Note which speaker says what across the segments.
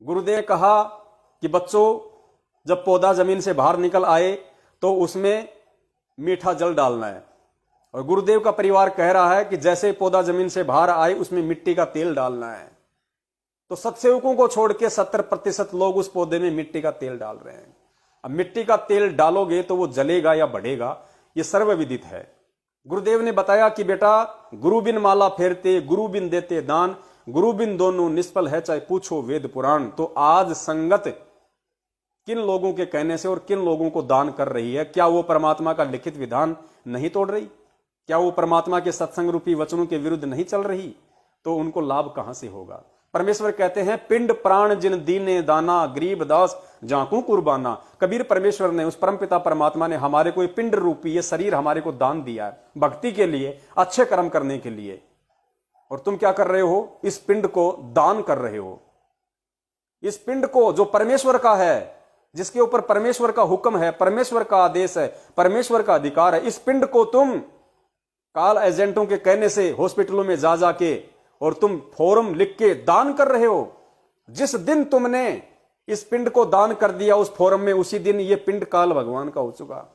Speaker 1: गुरुदेव ने कहा कि बच्चों, जब पौधा जमीन से बाहर निकल आए तो उसमें मीठा जल डालना है। और गुरुदेव का परिवार कह रहा है कि जैसे पौधा जमीन से बाहर आए उसमें मिट्टी का तेल डालना है। तो सत्सेवकों को छोड़ के 70% लोग उस पौधे में मिट्टी का तेल डाल रहे हैं। अब मिट्टी का तेल डालोगे तो वो जलेगा या बढ़ेगा, ये सर्वविदित है। गुरुदेव ने बताया कि बेटा, गुरु बिन माला फेरते, गुरु बिन देते दान, गुरु बिन दोनों निष्फल है, चाहे पूछो वेद पुराण। तो आज संगत किन लोगों के कहने से और किन लोगों को दान कर रही है? क्या वो परमात्मा का लिखित विधान नहीं तोड़ रही? क्या वो परमात्मा के सत्संग रूपी वचनों के विरुद्ध नहीं चल रही? तो उनको लाभ कहां से होगा? परमेश्वर कहते हैं, पिंड प्राण जिन दीने दाना, गरीब दास जाकू कुर्बाना। कबीर परमेश्वर ने, उस परमपिता परमात्मा ने हमारे को पिंड रूपी ये शरीर हमारे को दान दिया है, भक्ति के लिए, अच्छे कर्म करने के लिए। और तुम क्या कर रहे हो? इस पिंड को दान कर रहे हो। इस पिंड को जो परमेश्वर का है, जिसके ऊपर परमेश्वर का हुक्म है, परमेश्वर का आदेश है, परमेश्वर का अधिकार है, इस पिंड को तुम काल एजेंटों के कहने से हॉस्पिटलों में जा जाके और तुम फॉर्म लिख के दान कर रहे हो। जिस दिन तुमने इस पिंड को दान कर दिया उस फॉर्म में, उसी दिन ये पिंड काल भगवान का हो चुका।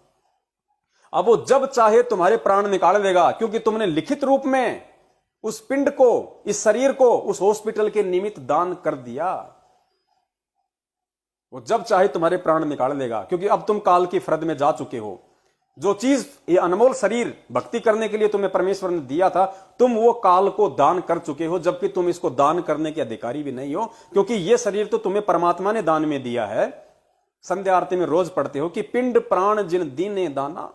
Speaker 1: अब वो जब चाहे तुम्हारे प्राण निकाल देगा, क्योंकि तुमने लिखित रूप में उस पिंड को, इस शरीर को उस हॉस्पिटल के निमित्त दान कर दिया। वो जब चाहे तुम्हारे प्राण निकाल देगा, क्योंकि अब तुम काल की फरद में जा चुके हो। जो चीज, ये अनमोल शरीर भक्ति करने के लिए तुम्हें परमेश्वर ने दिया था, तुम वो काल को दान कर चुके हो, जबकि तुम इसको दान करने के अधिकारी भी नहीं हो, क्योंकि ये शरीर तो तुम्हें परमात्मा ने दान में दिया है। संध्या आरती में रोज पढ़ते हो कि पिंड प्राण जिन दीने दाना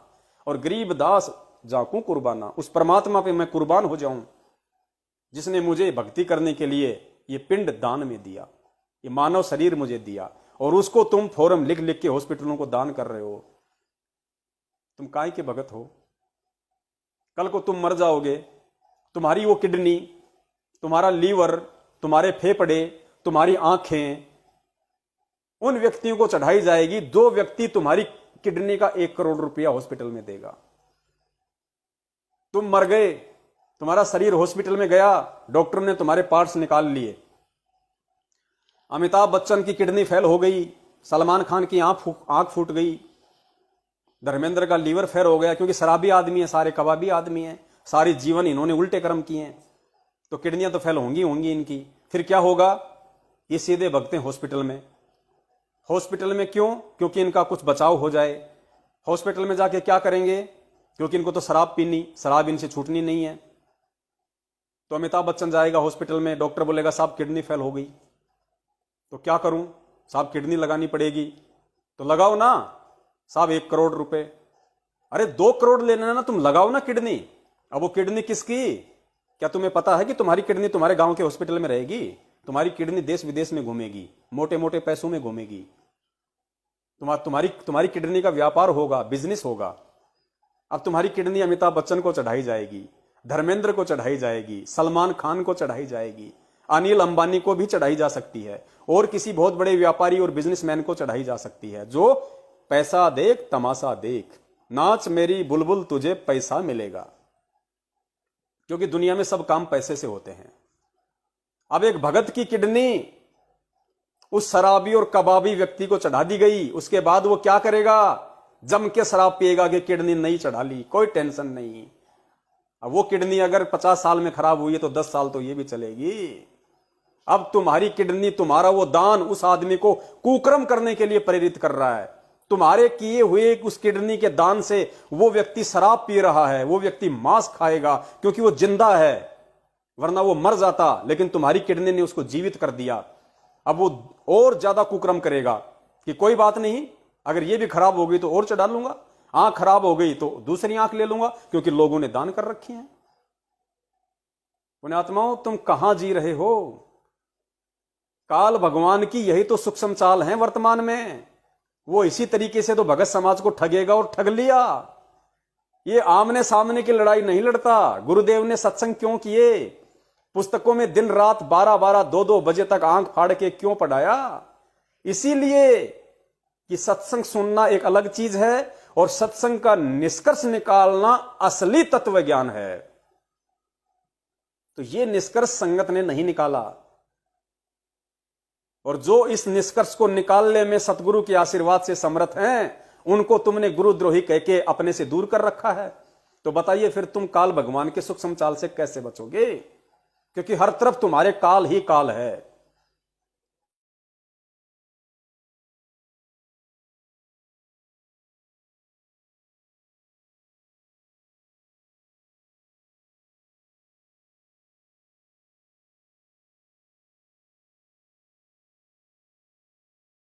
Speaker 1: और गरीब दास जाकू कुर्बाना। उस परमात्मा पे मैं कुर्बान हो जाऊं जिसने मुझे भक्ति करने के लिए ये पिंड दान में दिया, ये मानव शरीर मुझे दिया, और उसको तुम फॉर्म लिख लिख के हॉस्पिटलों को दान कर रहे हो। तुम काय के भगत हो? कल को तुम मर जाओगे, तुम्हारी वो किडनी, तुम्हारा लीवर, तुम्हारे फेफड़े, तुम्हारी आंखें उन व्यक्तियों को चढ़ाई जाएगी, जो व्यक्ति तुम्हारी किडनी का 1 करोड़ रुपया हॉस्पिटल में देगा। तुम मर गए, तुम्हारा शरीर हॉस्पिटल में गया, डॉक्टर ने तुम्हारे पार्ट्स निकाल लिए। अमिताभ बच्चन की किडनी फेल हो गई, सलमान खान की आंख फूट गई, धर्मेंद्र का लीवर फेल हो गया, क्योंकि शराबी आदमी है, सारे कबाबी आदमी हैं, सारे जीवन इन्होंने उल्टे कर्म किए हैं, तो किडनियां तो फेल होंगी इनकी। फिर क्या होगा? ये सीधे भगते हैं हॉस्पिटल में। हॉस्पिटल में क्यों? क्योंकि इनका कुछ बचाव हो जाए। हॉस्पिटल में जाके क्या करेंगे? क्योंकि इनको तो शराब पीनी, शराब इनसे छूटनी नहीं है। तो अमिताभ बच्चन जाएगा हॉस्पिटल में, डॉक्टर बोलेगा साहब किडनी फेल हो गई। तो क्या करूं साहब? किडनी लगानी पड़ेगी। तो लगाओ ना साहब 1 करोड़ रुपए। अरे 2 करोड़ लेना ना, तुम लगाओ ना किडनी। अब वो किडनी किसकी? क्या तुम्हें पता है कि तुम्हारी किडनी तुम्हारे गांव के हॉस्पिटल में रहेगी? तुम्हारी किडनी देश विदेश में घूमेगी, मोटे मोटे पैसों में घूमेगी। तुम्हारी किडनी का व्यापार होगा, बिजनेस होगा। अब तुम्हारी किडनी अमिताभ बच्चन को चढ़ाई जाएगी, धर्मेंद्र को चढ़ाई जाएगी, सलमान खान को चढ़ाई जाएगी, अनिल अंबानी को भी चढ़ाई जा सकती है, और किसी बहुत बड़े व्यापारी और बिजनेसमैन को चढ़ाई जा सकती है। जो पैसा देख तमाशा देख, नाच मेरी बुलबुल तुझे पैसा मिलेगा। क्योंकि दुनिया में सब काम पैसे से होते हैं। अब एक भगत की किडनी उस शराबी और कबाबी व्यक्ति को चढ़ा दी गई, उसके बाद वो क्या करेगा? जम के शराब पिएगा कि किडनी नहीं चढ़ा ली, कोई टेंशन नहीं। अब वो किडनी अगर 50 साल में खराब हुई है तो 10 साल तो ये भी चलेगी। अब तुम्हारी किडनी, तुम्हारा वो दान उस आदमी को कुकर्म करने के लिए प्रेरित कर रहा है। तुम्हारे किए हुए उस किडनी के दान से वो व्यक्ति शराब पी रहा है, वो व्यक्ति मांस खाएगा क्योंकि वो जिंदा है, वरना वो मर जाता। लेकिन तुम्हारी किडनी ने उसको जीवित कर दिया। अब वो और ज्यादा कुकर्म करेगा कि कोई बात नहीं, अगर ये भी खराब हो गई तो और चढ़ा लूंगा, आंख खराब हो गई तो दूसरी आंख ले लूंगा, क्योंकि लोगों ने दान कर रखी है। पुण्यात्माओं, तुम कहां जी रहे हो? काल भगवान की यही तो सूक्ष्म चाल है वर्तमान में। वो इसी तरीके से तो भगत समाज को ठगेगा, और ठग लिया। ये आमने सामने की लड़ाई नहीं लड़ता। गुरुदेव ने सत्संग क्यों किए? पुस्तकों में दिन रात 12-12, 2-2 बजे तक आंख फाड़ के क्यों पढ़ाया? इसीलिए कि सत्संग सुनना एक अलग चीज है, और सत्संग का निष्कर्ष निकालना असली तत्व ज्ञान है। तो ये निष्कर्ष संगत ने नहीं निकाला। और जो इस निष्कर्ष को निकालने में सतगुरु के आशीर्वाद से समर्थ हैं, उनको तुमने गुरुद्रोही कह के अपने से दूर कर रखा है। तो बताइए फिर तुम काल भगवान के सूक्ष्म चाल से कैसे बचोगे? क्योंकि हर तरफ तुम्हारे काल ही काल है।